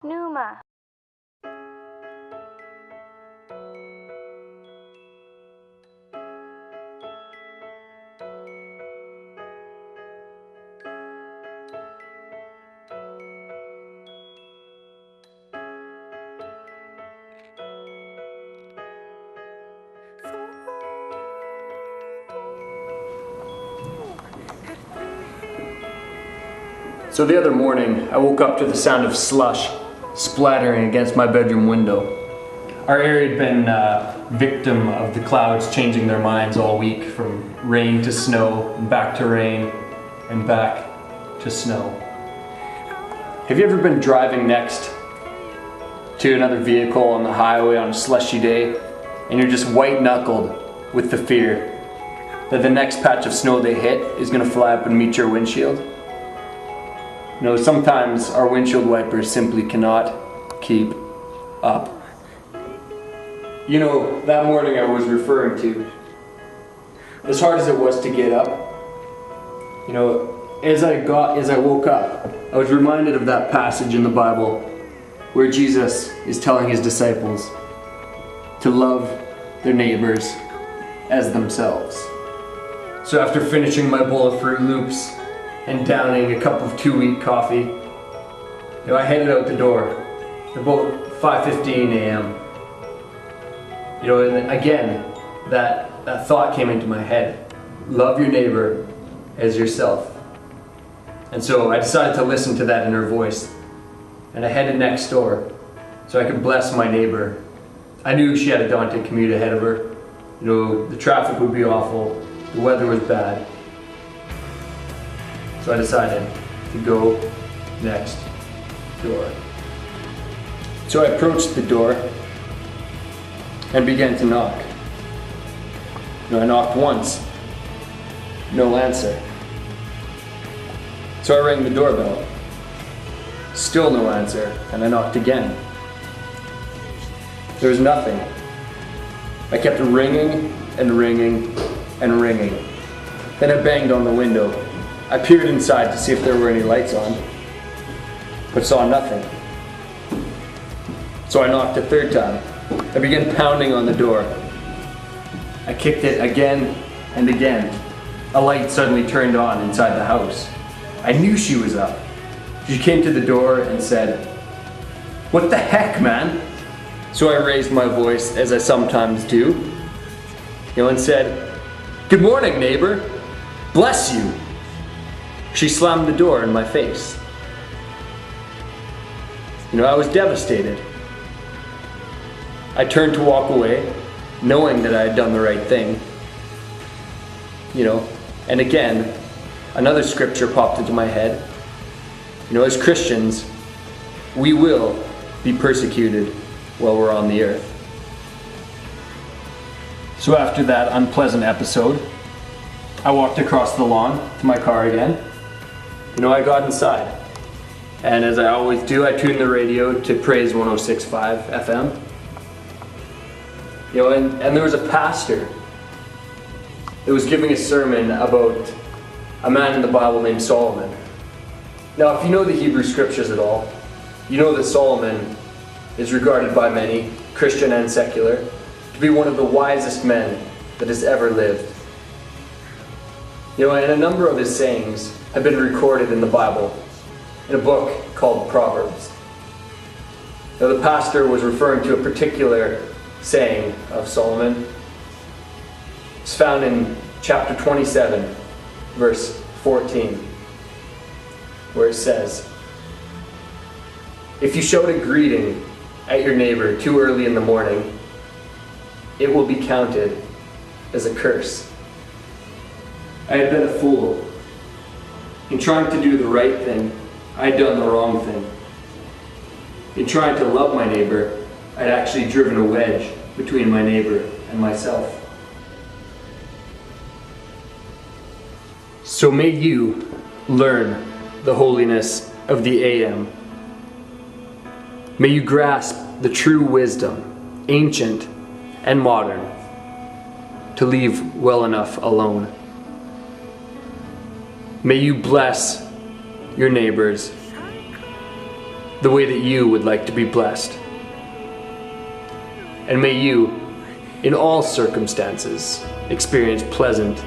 Nooma. So the other morning, I woke up to the sound of slush splattering against my bedroom window. Our area had been victim of the clouds changing their minds all week, from rain to snow, and back to rain, and back to snow. Have you ever been driving next to another vehicle on the highway on a slushy day, and you're just white-knuckled with the fear that the next patch of snow they hit is going to fly up and meet your windshield? You know, sometimes our windshield wipers simply cannot keep up. You know, that morning I was referring to, as hard as it was to get up, you know, as I woke up, I was reminded of that passage in the Bible where Jesus is telling his disciples to love their neighbors as themselves. So after finishing my bowl of Fruit Loops and downing a cup of 2-week coffee, you know, I headed out the door about 5:15 a.m. You know, and again, that thought came into my head: love your neighbor as yourself. And so I decided to listen to that inner voice, and I headed next door so I could bless my neighbor. I knew she had a daunting commute ahead of her. You know, the traffic would be awful, the weather was bad. So I decided to go next door. So I approached the door and began to knock. You know, I knocked once, no answer. So I rang the doorbell, still no answer, and I knocked again. There was nothing. I kept ringing and ringing and ringing. Then I banged on the window. I peered inside to see if there were any lights on, but saw nothing. So I knocked a third time. I began pounding on the door. I kicked it again and again. A light suddenly turned on inside the house. I knew she was up. She came to the door and said, "What the heck, man?" So I raised my voice, as I sometimes do, you know, and said, "Good morning, neighbor. Bless you." She slammed the door in my face. You know, I was devastated. I turned to walk away, knowing that I had done the right thing. You know, and again, another scripture popped into my head. You know, as Christians, we will be persecuted while we're on the earth. So after that unpleasant episode, I walked across the lawn to my car again. You know, I got inside, and as I always do, I tuned the radio to Praise 106.5 FM. You know, and there was a pastor that was giving a sermon about a man in the Bible named Solomon. Now, if you know the Hebrew scriptures at all, you know that Solomon is regarded by many, Christian and secular, to be one of the wisest men that has ever lived. You know, and a number of his sayings have been recorded in the Bible in a book called Proverbs. Now, the pastor was referring to a particular saying of Solomon. It's found in chapter 27, verse 14, where it says, "If you shout a greeting at your neighbor too early in the morning, it will be counted as a curse." I had been a fool. In trying to do the right thing, I had done the wrong thing. In trying to love my neighbor, I'd actually driven a wedge between my neighbor and myself. So may you learn the holiness of the AM. May you grasp the true wisdom, ancient and modern, to leave well enough alone. May you bless your neighbors the way that you would like to be blessed. And may you, in all circumstances, experience pleasant